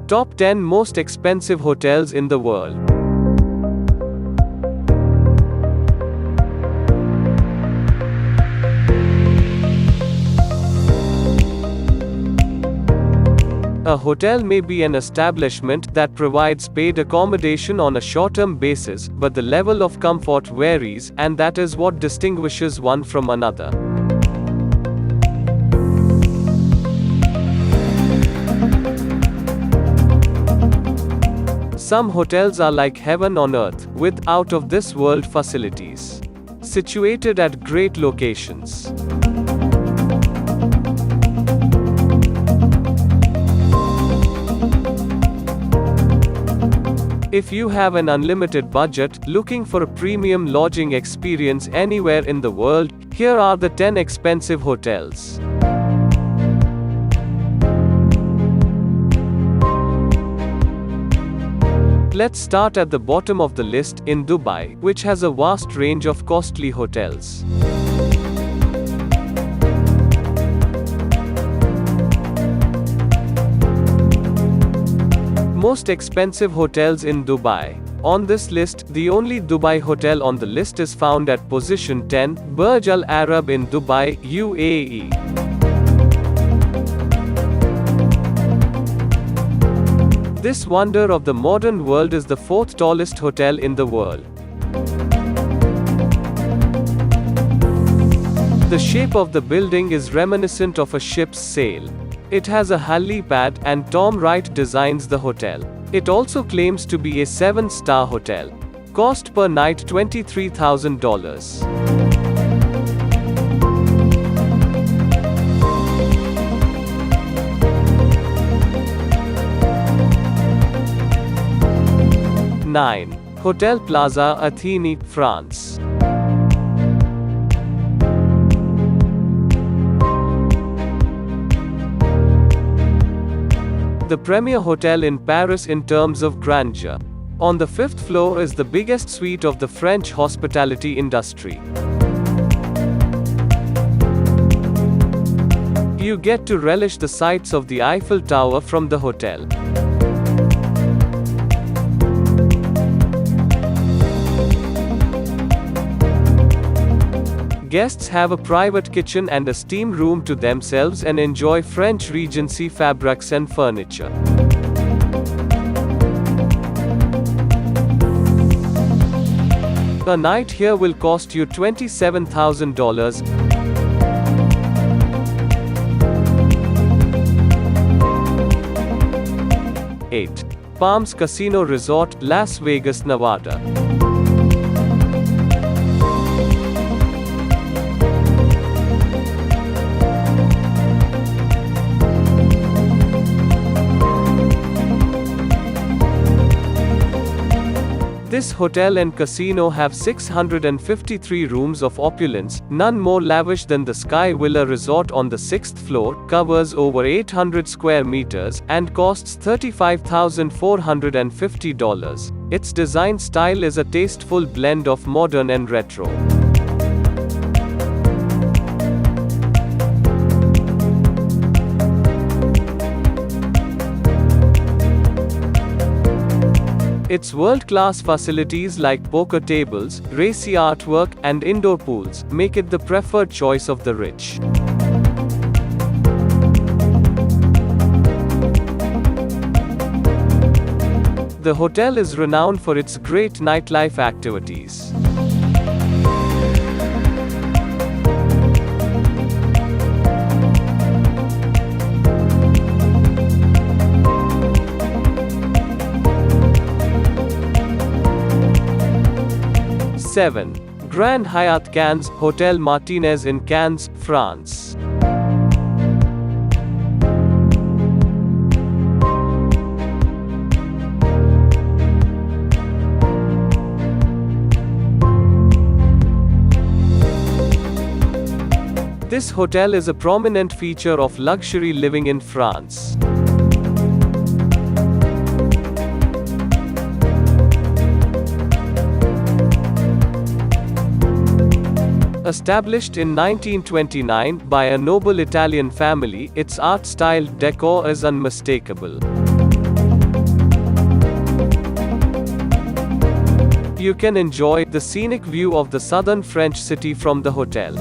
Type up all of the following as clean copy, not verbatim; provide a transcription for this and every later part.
Top 10 Most Expensive Hotels in the World. A hotel may be an establishment that provides paid accommodation on a short-term basis, but the level of comfort varies, and that is what distinguishes one from another. Some hotels are like heaven on earth, with out-of-this-world facilities. Situated at great locations. If you have an unlimited budget, looking for a premium lodging experience anywhere in the world, here are the 10 expensive hotels. Let's start at the bottom of the list, in Dubai, which has a vast range of costly hotels. Most expensive hotels in Dubai. On this list, the only Dubai hotel on the list is found at position 10, Burj Al Arab in Dubai, UAE. This wonder of the modern world is the fourth tallest hotel in the world. The shape of the building is reminiscent of a ship's sail. It has a helipad, and Tom Wright designs the hotel. It also claims to be a 7-star hotel. Cost per night $23,000. Nine. Hotel Plaza Athénée, France. The premier hotel in Paris in terms of grandeur. On the 5th floor is the biggest suite of the French hospitality industry. You get to relish the sights of the Eiffel Tower from the hotel. Guests have a private kitchen and a steam room to themselves and enjoy French Regency fabrics and furniture. A night here will cost you $27,000. Eight. Palms Casino Resort, Las Vegas, Nevada. This hotel and casino have 653 rooms of opulence, none more lavish than the Sky Villa Resort on the 6th floor, covers over 800 square meters, and costs $35,450. Its design style is a tasteful blend of modern and retro. Its world-class facilities like poker tables, racy artwork, and indoor pools make it the preferred choice of the rich. The hotel is renowned for its great nightlife activities. Seven. Grand Hyatt Cannes, Hotel Martinez in Cannes, France. This hotel is a prominent feature of luxury living in France. Established in 1929 by a noble Italian family, its art-styled decor is unmistakable. You can enjoy the scenic view of the southern French city from the hotel.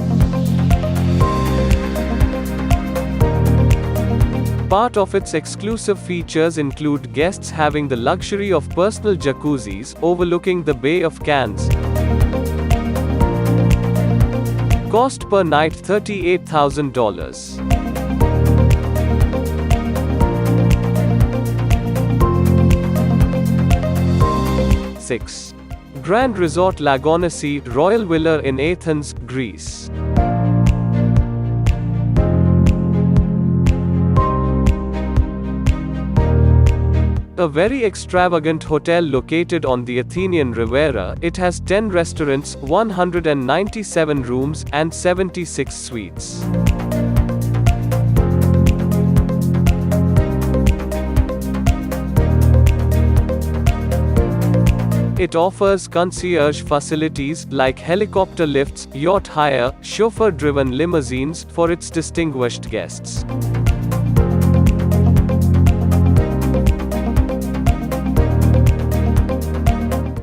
Part of its exclusive features include guests having the luxury of personal jacuzzis overlooking the Bay of Cannes. Cost per night $38,000. 6. Grand Resort Lagonissi Royal Villa in Athens, Greece. A very extravagant hotel located on the Athenian Riviera, it has 10 restaurants, 197 rooms, and 76 suites. It offers concierge facilities like helicopter lifts, yacht hire, chauffeur-driven limousines for its distinguished guests.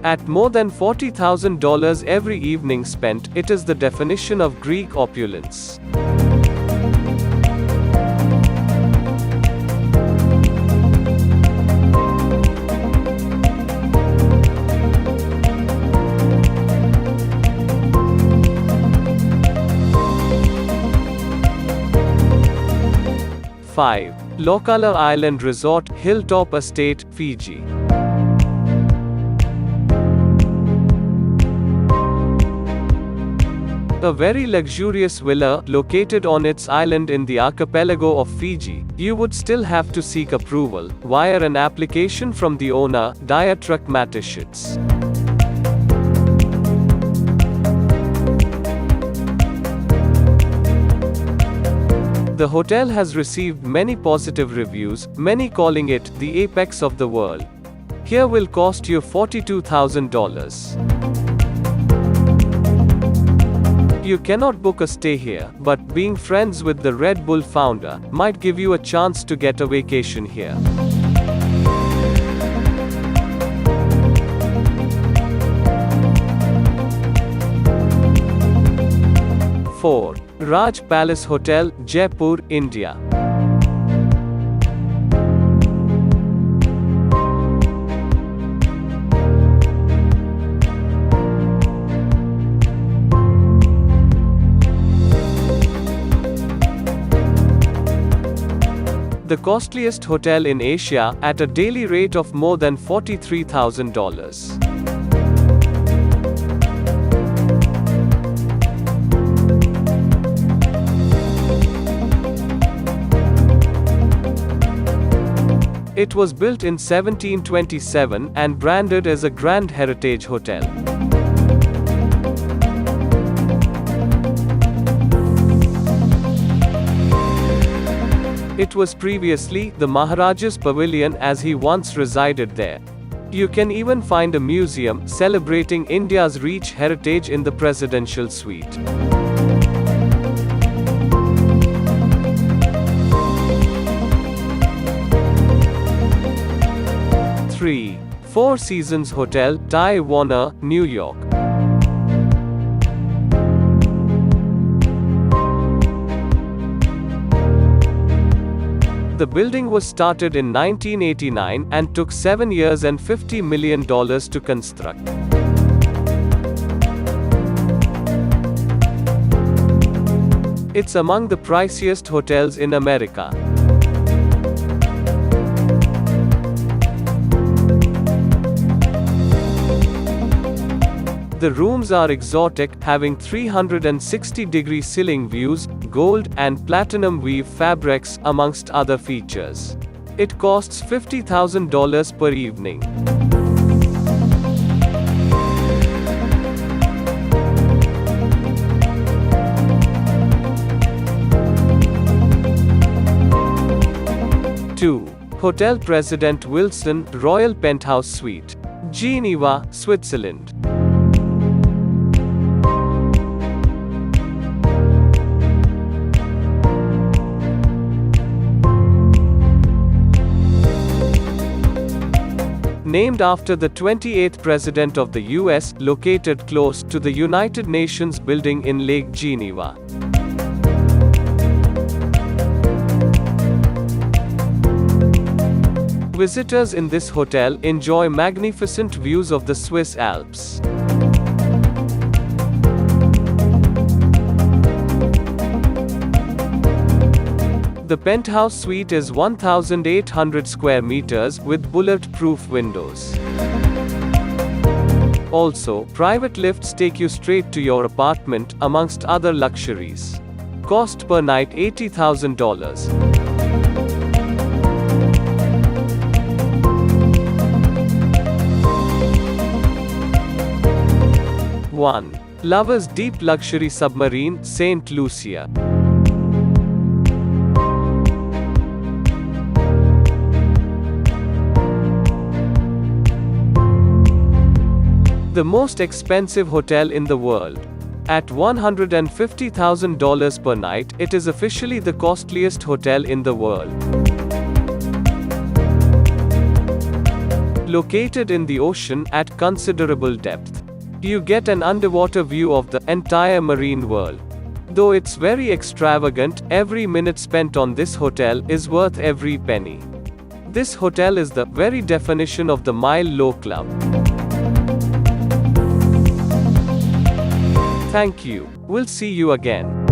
At more than $40,000 every evening spent, it is the definition of Greek opulence. Five. Lokala Island Resort, Hilltop Estate, Fiji. A very luxurious villa, located on its island in the archipelago of Fiji. You would still have to seek approval, via an application from the owner, Diatruk Mateschitz. The hotel has received many positive reviews, many calling it the apex of the world. Here will cost you $42,000. You cannot book a stay here, but being friends with the Red Bull founder might give you a chance to get a vacation here. Four. Raj Palace Hotel, Jaipur, India. The costliest hotel in Asia, at a daily rate of more than $43,000. It was built in 1727 and branded as a Grand Heritage Hotel. It was previously the Maharaja's Pavilion, as he once resided there. You can even find a museum celebrating India's rich heritage in the presidential suite. 3. Four Seasons Hotel, Ty Warner, New York. The building was started in 1989 and took 7 years and $50 million to construct. It's among the priciest hotels in America. The rooms are exotic, having 360-degree ceiling views, gold and platinum weave fabrics, amongst other features. It costs $50,000 per evening. Two. Hotel President Wilson, Royal Penthouse Suite, Geneva, Switzerland. named after the 28th President of the US, located close to the United Nations building in Lake Geneva. Visitors in this hotel enjoy magnificent views of the Swiss Alps. The penthouse suite is 1,800 square meters with bullet-proof windows. Also, private lifts take you straight to your apartment, amongst other luxuries. Cost per night $80,000. 1. Lovers Deep Luxury Submarine, St. Lucia. The most expensive hotel in the world. At $150,000 per night, it is officially the costliest hotel in the world. Located in the ocean at considerable depth, you get an underwater view of the entire marine world. Though it's very extravagant, every minute spent on this hotel is worth every penny. This hotel is the very definition of the Mile Low Club. Thank you. We'll see you again.